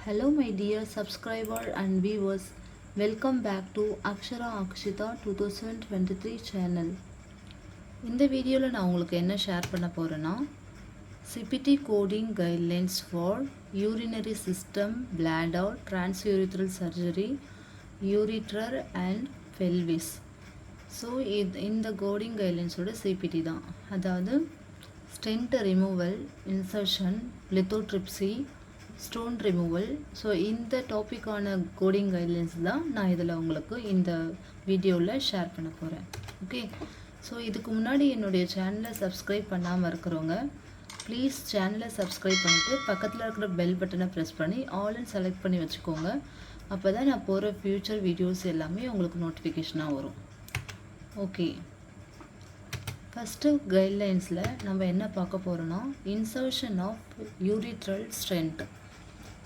Hello my dear subscriber and viewers, welcome back to Akshara Akshita 2023 channel. இந்த வீடியோவில் நான் உங்களுக்கு என்ன ஷேர் பண்ண போகிறேன்னா CPT coding guidelines for urinary system, bladder, transurethral surgery, urethral and pelvis. So இந்த coding guidelines CPT தான், அதாவது stent removal, insertion, lithotripsy, stone removal. So இந்த டாப்பிக்கான கோடிங் கைட்லைன்ஸ் தான் நான் இதில் உங்களுக்கு இந்த வீடியோவில் ஷேர் பண்ண போகிறேன். ஓகே, ஸோ இதுக்கு முன்னாடி என்னுடைய சேனலை சப்ஸ்கிரைப் பண்ணாமல் இருக்கிறவங்க ப்ளீஸ் சேனலை சப்ஸ்கிரைப் பண்ணிவிட்டு பக்கத்தில் இருக்கிற பெல் பட்டனை ப்ரெஸ் பண்ணி ஆல்னு செலக்ட் பண்ணி வச்சுக்கோங்க. அப்போ தான் நான் போகிற ஃப்யூச்சர் வீடியோஸ் எல்லாமே உங்களுக்கு நோட்டிஃபிகேஷனாக வரும். ஓகே, ஃபஸ்ட்டு கைட்லைன்ஸில் நம்ம என்ன பார்க்க போகிறோன்னா insertion of urethral stent.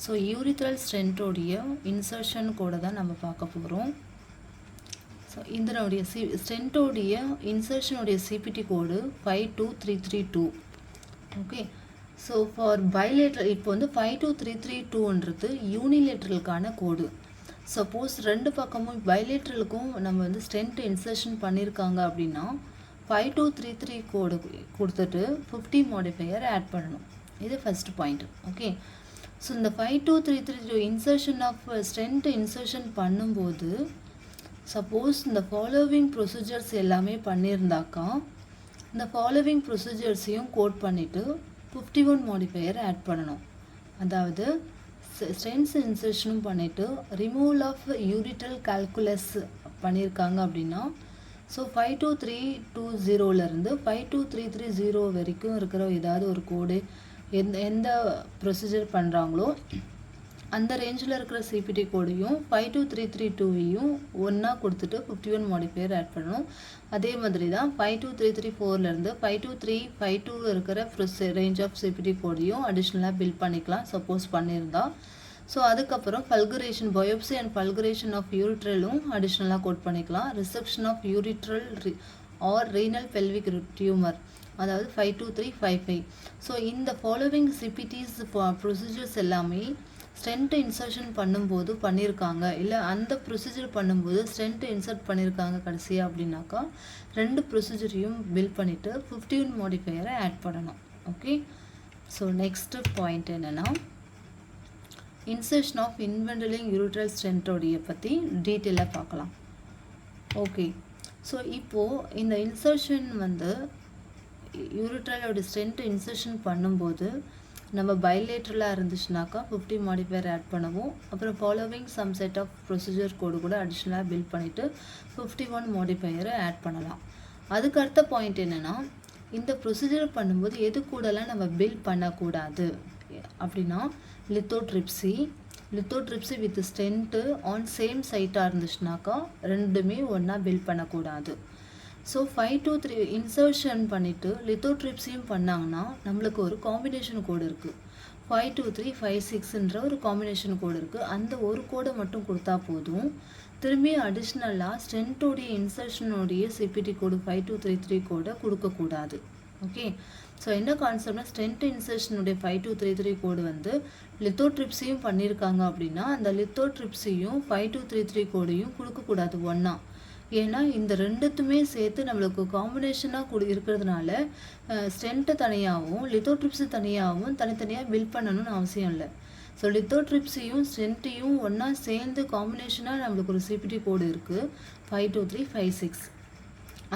So urethral ஸ்டென்ட்டோடைய இன்சர்ஷன் கூட தான் நம்ம பார்க்க போகிறோம். ஸோ இதனுடைய ஸ்டென்ட்டோடைய இன்சர்ஷனுடைய CPT code 52332. Okay, so for bilateral இப்போ வந்து 52332ன்றது யூனிலேட்ரலுக்கான கோடு. சப்போஸ் ரெண்டு பக்கமும் பைலேட்ரலுக்கும் நம்ம வந்து ஸ்டென்ட் இன்சர்ஷன் பண்ணியிருக்காங்க அப்படின்னா 5233 கோடு கொடுத்துட்டு 50 மாடிஃபையர் ஆட் பண்ணணும். இது ஃபஸ்ட் பாயிண்ட். ஓகே, ஸோ இந்த 5233 இன்சர்ஷன் ஆஃப் ஸ்டென்ட் இன்சர்ஷன் பண்ணும்போது சப்போஸ் இந்த ஃபாலோவிங் ப்ரொசீஜர்ஸ் எல்லாமே பண்ணியிருந்தாக்கா இந்த ஃபாலோவிங் ப்ரொசீஜர்ஸையும் கோட் பண்ணிவிட்டு 51 மாடிஃபையர் ஆட் பண்ணணும். அதாவது ஸ்டென்ட்ஸ் இன்சர்ஷனும் பண்ணிவிட்டு ரிமூவல் ஆஃப் யூரிட்ரல் கால்குலஸ் பண்ணியிருக்காங்க அப்படின்னா ஸோ 52320லேருந்து 52330 வரைக்கும் இருக்கிற ஏதாவது ஒரு கோடு எந்த ப்ரொசீஜர் பண்ணுறாங்களோ அந்த ரேஞ்சில் இருக்கிற சிபிடி கோடையும் 52332வையும் ஒன்றா கொடுத்துட்டு 51 மாடிஃபையர் ஆட் பண்ணணும். அதே மாதிரி தான் 52334லேருந்து 52352 இருக்கிற ரேஞ்ச் ஆஃப் சிபிடி கோடையும் அடிஷ்னலாக பில் பண்ணிக்கலாம் சப்போஸ் பண்ணியிருந்தா. ஸோ அதுக்கப்புறம் fulguration biopsy and fulguration of யூரிட்ரலும் அடிஷ்னலாக கோட் பண்ணிக்கலாம். Resection of urethral or renal pelvic tumour, அதாவது 52355. ஸோ இந்த ஃபாலோவிங் சிபிடிஸ் ப்ரொசீஜர்ஸ் எல்லாமே ஸ்டென்ட் இன்சர்ஷன் பண்ணும்போது பண்ணியிருக்காங்க, இல்லை அந்த ப்ரொசீஜர் பண்ணும்போது ஸ்டென்ட் இன்சர்ட் பண்ணியிருக்காங்க கடைசியாக அப்படின்னாக்கா ரெண்டு ப்ரொசீஜரையும் பில் பண்ணிவிட்டு 51 மாடிஃபையரை ஆட் பண்ணணும். ஓகே, ஸோ நெக்ஸ்ட்டு பாயிண்ட் என்னென்னா இன்சர்ஷன் ஆஃப் இன்வென்ட்ரலிங் யூரிட்ரல் ஸ்டென்ட்டோடைய பற்றி டீட்டெயிலாக பார்க்கலாம். ஓகே, ஸோ இப்போது இந்த இன்சர்ஷன் வந்து யூரிட்ரலோட ஸ்டென்ட் இன்சர்ஷன் பண்ணும்போது நம்ம பைலேட்ரலாக இருந்துச்சுனாக்கா 50 மாடிஃபையர் ஆட் பண்ணுவோம். அப்புறம் following some set of procedure code கூட அடிஷ்னலாக பில் பண்ணிவிட்டு 51 மாடிஃபையரை ஆட் பண்ணலாம். அதுக்கு அடுத்த பாயிண்ட் என்னென்னா இந்த ப்ரொசீஜர் பண்ணும்போது எது கூடலாம் நம்ம பில் பண்ணக்கூடாது அப்படின்னா lithotripsy with stent on same சைட்டாக இருந்துச்சுனாக்கா ரெண்டுமே ஒன்றா பில் பண்ணக்கூடாது. ஸோ 523 இன்சர்ஷன் பண்ணிவிட்டு லித்தோட்ரிப்ஸியும் பண்ணாங்கன்னா நம்மளுக்கு ஒரு காம்பினேஷன் கோடு இருக்குது, 52356ன்ற ஒரு காம்பினேஷன் கோடு இருக்குது. அந்த ஒரு கோடை மட்டும் கொடுத்தா போதும். திரும்பி அடிஷ்னலாக ஸ்டென்ட்டோடைய இன்சர்ஷனோடைய சிபிடி கோடு 5233 கோடை கொடுக்கக்கூடாது. ஓகே, ஸோ என்ன கான்செப்ட்னா ஸ்டென்ட் இன்சர்ஷனுடைய 5233 கோடு வந்து லித்தோட்ரிப்ஸியும் பண்ணியிருக்காங்க அப்படின்னா அந்த லித்தோட்ரிப்ஸியும் 5233 கோடையும் கொடுக்கக்கூடாது ஒன்றா. ஏன்னா இந்த ரெண்டுத்துமே சேர்த்து நம்மளுக்கு காம்பினேஷனாக இருக்கிறதுனால ஸ்டென்ட்டு தனியாகவும் லித்தோட்ரிப்ஸி தனியாகவும் தனித்தனியாக பில் பண்ணணும்னு அவசியம் இல்லை. ஸோ லித்தோட்ரிப்ஸியும் ஸ்டென்ட்டையும் ஒன்றா சேர்ந்து காம்பினேஷனாக நம்மளுக்கு ஒரு சிபிடி கோடு இருக்குது 52356.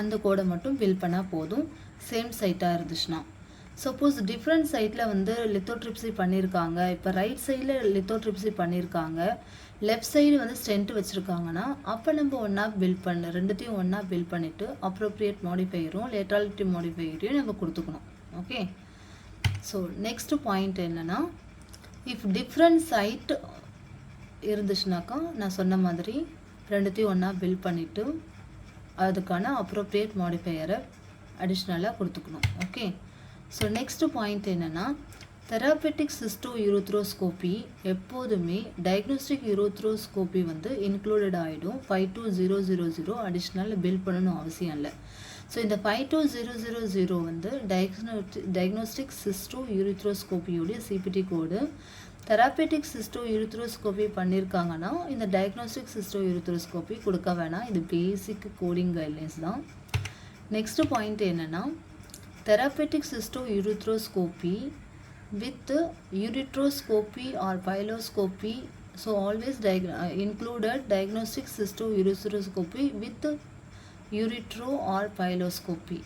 அந்த கோடை மட்டும் பில் பண்ணால் போதும் சேம் சைட்டாக இருந்துச்சுன்னா. சப்போஸ் டிஃப்ரெண்ட் சைட்டில் வந்து லித்தோட்ரிப்ஸி பண்ணியிருக்காங்க, இப்போ ரைட் சைடில் லித்தோட்ரிப்ஸி பண்ணியிருக்காங்க, லெஃப்ட் சைடு வந்து ஸ்டென்ட் வச்சுருக்காங்கன்னா அப்போ நம்ம ஒன்றா பில் ரெண்டுத்தையும் ஒன்றா பில் பண்ணிவிட்டு அப்ரோப்ரியேட் மாடிஃபையரும் லேட்ராலிட்டி மாடிஃபையரையும் நம்ம கொடுத்துக்கணும். ஓகே, ஸோ நெக்ஸ்ட் பாயிண்ட் என்னென்னா இஃப் டிஃப்ரெண்ட் சைட் இருந்துச்சுனாக்கா நான் சொன்ன மாதிரி ரெண்டுத்தையும் ஒன்றா பில் பண்ணிவிட்டு அதுக்கான அப்ரோப்ரியேட் மாடிஃபையரை அடிஷ்னலாக கொடுத்துக்கணும். ஓகே, ஸோ நெக்ஸ்ட் பாயிண்ட் என்னென்னா தெரபியூட்டிக் cystourethroscopy எப்போதுமே டயக்னோஸ்டிக் யூரோத்ரோஸ்கோப்பி வந்து இன்க்ளூடட் ஆகிடும். 52000 அடிஷ்னல் பில் பண்ணணும் அவசியம் இல்லை. ஸோ இந்த 52000 வந்து டயக்னோஸ்டிக் cystourethroscopy சிபிடி கோடு. தெராபெட்டிக் சிஸ்டோயூரித்ரோஸ்கோபி பண்ணியிருக்காங்கன்னா இந்த டயக்னோஸ்டிக் சிஸ்டோயூரித்ரோஸ்கோபி கொடுக்க வேணாம். இது பேசிக் கோடிங் கைட்லைன்ஸ் தான். நெக்ஸ்ட் பாயிண்ட் என்னென்னா, தெராபெட்டிக் சிஸ்டோயூரித்ரோஸ்கோபி with uretroscopy or pyloscopy, so always included diagnostic cystourethroscopy with uretro or pyloscopy.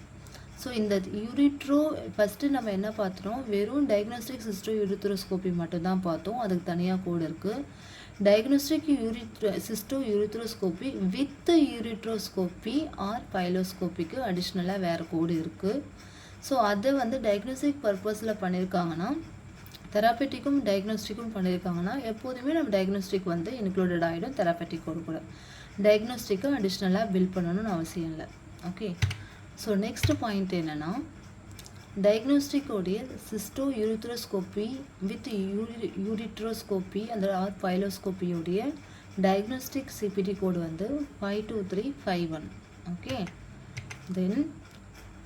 So இந்த யூரிட்ரோ ஃபஸ்ட்டு நம்ம என்ன பார்த்தோம், வெறும் டயக்னோஸ்டிக் சிஸ்டோயூரித்ரோஸ்கோபி மட்டும்தான் பார்த்தோம். அதுக்கு தனியாக கோடு இருக்குது. டயக்னோஸ்டிக் சிஸ்டோயூரித்ரோஸ்கோபி வித் யூரிட்ரோஸ்கோபி ஆர் பைலோஸ்கோபிக்கு அடிஷ்னலாக வேறு கோடு இருக்குது. ஸோ அதை வந்து டயக்னோஸ்டிக் பர்பஸில் பண்ணியிருக்காங்கன்னா, தெராபெட்டிக்கும் டயக்னோஸ்டிக்கும் பண்ணியிருக்காங்கன்னா எப்போதுமே நம்ம டயக்னோஸ்டிக் வந்து இன்க்ளூடட் ஆகிடும். தெராபெட்டிக் கோடு கூட டயக்னோஸ்டிக்கும் அடிஷ்னலாக பில் பண்ணணும்னு அவசியம் இல்லை. ஓகே, ஸோ நெக்ஸ்ட் பாயிண்ட் என்னென்னா, டயக்னோஸ்டிக்கோடைய சிஸ்டோயூரித்ரோஸ்கோபி வித் யூரிட்ரோஸ்கோபி அந்த ஆர் பைலோஸ்கோப்பியோடைய டயக்னோஸ்டிக் சிபிடி கோடு வந்து 52351. ஓகே, தென்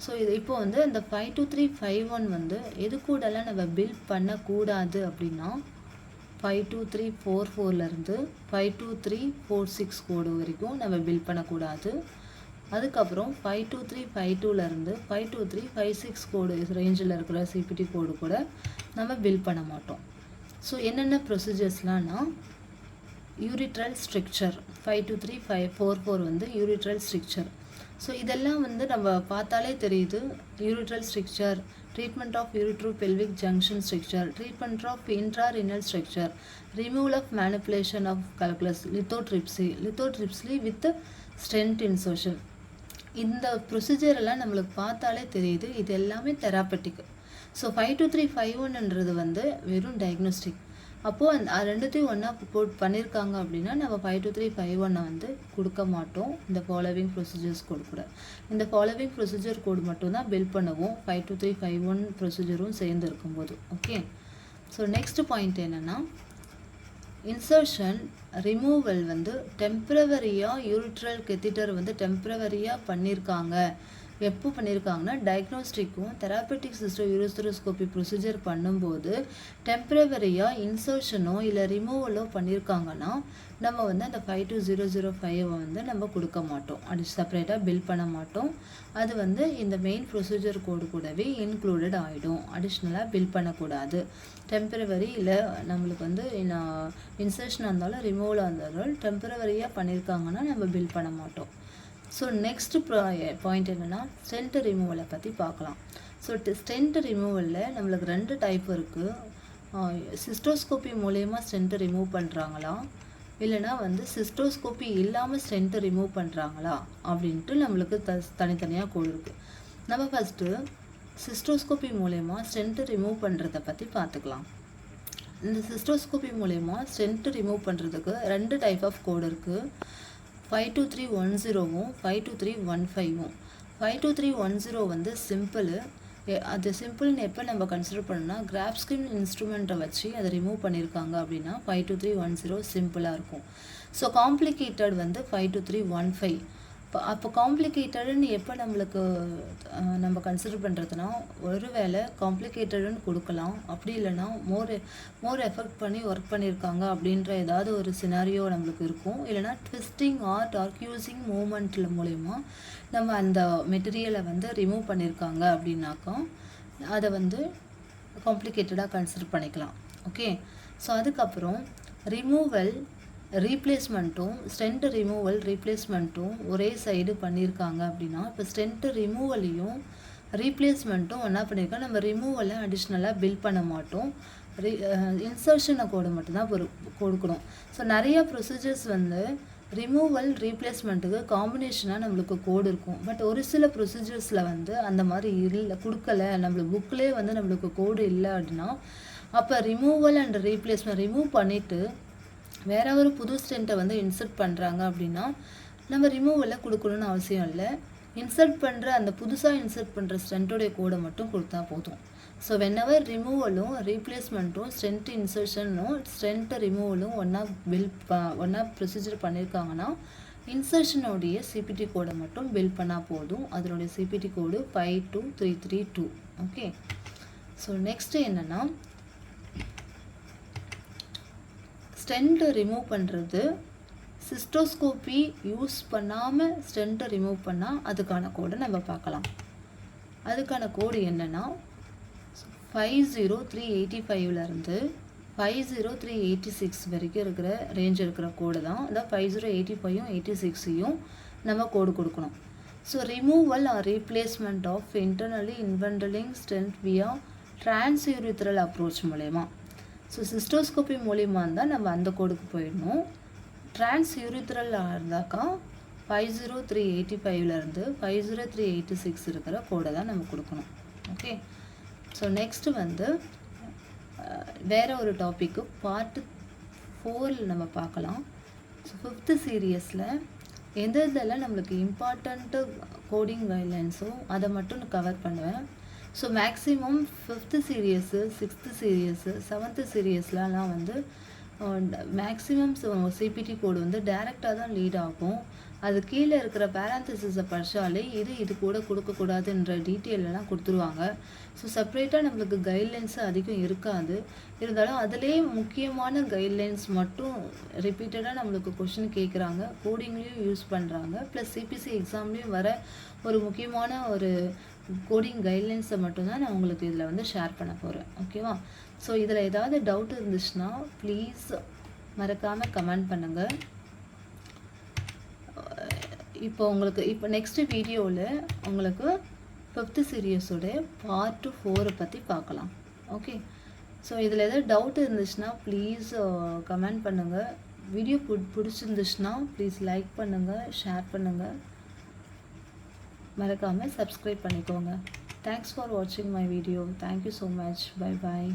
ஸோ இது இப்போ வந்து அந்த 52351 வந்து எது கூடலாம் நம்ம பில் பண்ணக்கூடாது அப்படின்னா 52344லேருந்து 52346 கோடு வரைக்கும் நம்ம பில் பண்ணக்கூடாது. அதுக்கப்புறம் 52352லேருந்து 52356 கோடு ரேஞ்சில் இருக்கிற சிபிடி கோடு கூட நம்ம பில் பண்ண மாட்டோம். ஸோ என்னென்ன ப்ரொசீஜர்ஸ்லாம்னா, யூரிட்ரல் ஸ்ட்ரிக்சர் 52344 வந்து யூரிட்ரல் ஸ்ட்ரிக்சர். ஸோ இதெல்லாம் வந்து நம்ம பார்த்தாலே தெரியுது. Urethral stricture, treatment of ureteropelvic junction stricture, treatment of intrarenal stricture, removal of manipulation of calculus, lithotripsy with stent insertion. இந்த ப்ரொசீஜர் எல்லாம் நம்மளுக்கு பார்த்தாலே தெரியுது. இது எல்லாமே தெராபெட்டிக். ஸோ 52351ன்றது வந்து வெறும் டயக்னோஸ்டிக். அப்போது அந்த ரெண்டுத்தையும் ஒன்றா பண்ணியிருக்காங்க அப்படின்னா நம்ம 52351 வந்து கொடுக்க மாட்டோம். இந்த ஃபாலோவிங் ப்ரொசீஜர்ஸ் கோடு கூட இந்த ஃபாலோவிங் ப்ரொசீஜர் கோடு மட்டும்தான் பில் பண்ணுவோம் 52351 ப்ரொசீஜரும் சேர்ந்து இருக்கும்போது. ஓகே, ஸோ நெக்ஸ்ட் பாயிண்ட் என்னென்னா, இன்சர்ஷன் ரிமூவல் வந்து டெம்ப்ரவரியாக யூரிட்ரல் கெத்திட்டர் வந்து டெம்ப்ரவரியாக பண்ணியிருக்காங்க. எப்போ பண்ணியிருக்காங்கன்னா, டயக்னோஸ்டிக்கும் தெராபெட்டிக் சிஸ்டோயூரித்ரோஸ்கோபி ப்ரொசீஜர் பண்ணும்போது டெம்ப்ரவரியாக இன்சர்ஷனோ இல்லை ரிமூவலோ பண்ணியிருக்காங்கன்னா நம்ம வந்து அந்த 52005 வந்து நம்ம கொடுக்க மாட்டோம். அது செப்பரேட்டாக பில் பண்ண மாட்டோம். அது வந்து இந்த மெயின் ப்ரொசீஜர் கோடு கூடவே இன்க்ளூடட் ஆகிடும். அடிஷ்னலாக பில் பண்ணக்கூடாது. டெம்ப்ரவரி இல்லை நம்மளுக்கு வந்து இன்சர்ஷனாக இருந்தாலும் ரிமூவலாக இருந்தாலும் டெம்ப்ரவரியாக பண்ணியிருக்காங்கன்னா நம்ம பில் பண்ண மாட்டோம். ஸோ நெக்ஸ்ட் பாயிண்ட் என்னென்னா, ஸ்டென்ட் ரிமூவலை பற்றி பார்க்கலாம். ஸோ ஸ்டென்ட் ரிமூவலில் நம்மளுக்கு 2 டைப் இருக்குது. சிஸ்டோஸ்கோப்பி மூலயமா ஸ்டென்ட் ரிமூவ் பண்ணுறாங்களா, இல்லைனா வந்து சிஸ்டோஸ்கோப்பி இல்லாமல் ஸ்டென்ட் ரிமூவ் பண்ணுறாங்களா அப்படின்ட்டு நம்மளுக்கு தனித்தனியாக கோடு இருக்குது. நம்ம ஃபஸ்ட்டு சிஸ்டோஸ்கோப்பி மூலயமா ஸ்டென்ட் ரிமூவ் பண்ணுறதை பற்றி பார்த்துக்கலாம். இந்த சிஸ்டோஸ்கோப்பி மூலயமா ஸ்டென்ட் ரிமூவ் பண்ணுறதுக்கு 2 டைப் ஆஃப் கோடு இருக்குது. 52310வும் 52315வும். 52310 வந்து சிம்பிள். அது சிம்பிள்னு எப்போ நம்ம கன்சிடர் பண்ணோம்னா, கிராஃப் ஸ்கின் இன்ஸ்ட்ருமெண்ட்டை வச்சு அதை ரிமூவ் பண்ணியிருக்காங்க அப்படின்னா 52310 சிம்பிளாக இருக்கும். ஸோ காம்ப்ளிகேட்டட் வந்து 52315. அப்போ காம்ப்ளிகேட்டடுன்னு எப்போ நம்மளுக்கு நம்ம கன்சிடர் பண்ணுறதுனா, ஒரு வேளை காம்ப்ளிகேட்டடுன்னு கொடுக்கலாம், அப்படி இல்லைன்னா மோர் எஃபெக்ட் பண்ணி ஒர்க் பண்ணியிருக்காங்க அப்படின்ற ஏதாவது ஒரு சினாரியோ நம்மளுக்கு இருக்கும். இல்லைனா ட்விஸ்டிங் ஆர் டார்க்யூசிங் மூமெண்ட்டில் மூலயமா நம்ம அந்த மெட்டீரியலை வந்து ரிமூவ் பண்ணியிருக்காங்க அப்படின்னாக்கா அதை வந்து காம்ப்ளிகேட்டடாக கன்சிடர் பண்ணிக்கலாம். ஓகே, ஸோ அதுக்கப்புறம் ரிமூவல் ரீப்ளேஸ்மெண்ட்டும் ஸ்டென்ட் ரிமூவல் ரீப்ளேஸ்மெண்ட்டும் ஒரே சைடு பண்ணியிருக்காங்க அப்படின்னா, இப்போ ஸ்டென்ட் ரிமூவலையும் ரீப்ளேஸ்மெண்ட்டும் ஒன்றா பண்ணியிருக்கோம். நம்ம ரிமூவலை அடிஷ்னலாக பில் பண்ண மாட்டோம். இன்சர்ஷனை கோடு மட்டும்தான் கொடுக்கணும். ஸோ நிறையா ப்ரொசீஜர்ஸ் வந்து ரிமூவல் ரீப்ளேஸ்மெண்ட்டுக்கு காம்பினேஷனாக நம்மளுக்கு கோடு இருக்கும். பட் ஒரு சில ப்ரொசீஜர்ஸில் வந்து அந்த மாதிரி இல்லை, கொடுக்கல, நம்மளுக்கு புக்கிலே வந்து நம்மளுக்கு கோடு இல்லை அப்படின்னா அப்போ ரிமூவல் அண்ட் ரீப்ளேஸ்மெண்ட் ரிமூவ் பண்ணிவிட்டு வேற ஒரு புது ஸ்டென்ட்டை வந்து இன்சர்ட் பண்ணுறாங்க அப்படின்னா நம்ம ரிமூவலை கொடுக்கணும்னு அவசியம் இல்லை. இன்சர்ட் பண்ணுற அந்த புதுசாக இன்சர்ட் பண்ணுற ஸ்டென்ட்டோடைய கோடை மட்டும் கொடுத்தா போதும். ஸோ வென்னவர் ரிமூவலும் ரீப்ளேஸ்மெண்ட்டும் ஸ்டென்ட் இன்சர்ஷனும் ஸ்டென்ட் ரிமூவலும் ஒன்றா ப்ரொசீஜர் பண்ணியிருக்காங்கன்னா இன்சர்ஷனுடைய சிபிடி கோடை மட்டும் பில் பண்ணால் போதும். அதனுடைய CBT code 52332. Okay, so next என்னென்னா, ஸ்டென்ட்டை ரிமூவ் பண்ணுறது, சிஸ்டோஸ்கோப்பி யூஸ் பண்ணாமல் ஸ்டென்ட்டை ரிமூவ் பண்ணால் அதுக்கான கோடை நம்ம பார்க்கலாம். அதுக்கான கோடு என்னென்னா 50385 50386 வரைக்கும் இருக்கிற ரேஞ்ச் இருக்கிற கோடு தான். அதான் 5085யும் 86யும் நம்ம கோடு கொடுக்கணும். So removal or replacement of internally indwelling stent via transurethral approach மூலயமா. ஸோ சிஸ்டோஸ்கோப்பி மூலிமா இருந்தால் நம்ம அந்த கோடுக்கு போயிடணும். டிரான்ஸ்யூரித்ரல் இருந்தாக்கா 50385 50386 இருக்கிற கோடை தான் நம்ம கொடுக்கணும். ஓகே. ஸோ நெக்ஸ்ட்டு வந்து வேறு ஒரு டாப்பிக்கு பார்ட் 4 நம்ம பார்க்கலாம். ஸோ 5th சீரியஸில் எந்த இதெல்லாம் நம்மளுக்கு இம்பார்ட்டண்ட்டு கோடிங் கைட்லைன்ஸோ அதை மட்டும் நான் கவர் பண்ணுவேன். So maximum 5th series 6th series 7th சீரியஸ்லாம் வந்து மேக்ஸிமம் சிபிடி கோடு வந்து டைரெக்டாக தான் லீட் ஆகும். அது கீழே இருக்கிற பேராந்திசிஸை படித்தாலே இது கூட கொடுக்கக்கூடாதுன்ற டீட்டெயிலெலாம் கொடுத்துருவாங்க. ஸோ செப்ரேட்டாக நம்மளுக்கு கைட்லைன்ஸு அதிகம் இருக்காது. இருந்தாலும் அதிலே முக்கியமான கைட்லைன்ஸ் மட்டும் ரிப்பீட்டடாக நம்மளுக்கு கொஷின் கேட்குறாங்க, கோடிங்லேயும் யூஸ் பண்ணுறாங்க. ப்ளஸ் சிபிசி எக்ஸாம்லேயும் வர ஒரு முக்கியமான ஒரு கோடிங் கைட்லைன்ஸை மட்டும்தான் நான் உங்களுக்கு இதில் வந்து ஷேர் பண்ண போகிறேன். ஓகேவா? ஸோ இதில் ஏதாவது டவுட் இருந்துச்சுன்னா ப்ளீஸ் மறக்காமல் கமெண்ட் பண்ணுங்கள். இப்போ நெக்ஸ்ட் வீடியோவில் உங்களுக்கு 5th சீரியஸோட பார்ட் 4 பற்றி பார்க்கலாம். ஓகே. ஸோ இதில் ஏதாவது டவுட் இருந்துச்சுன்னா ப்ளீஸ் கமெண்ட் பண்ணுங்கள். வீடியோ பிடிச்சிருந்துச்சுன்னா ப்ளீஸ் லைக் பண்ணுங்கள், ஷேர் பண்ணுங்கள், மறக்காமல் சப்ஸ்கிரைப் பண்ணிக்கோங்க. தேங்க்ஸ் ஃபார் வாட்சிங் my video. Thank you so much. Bye bye.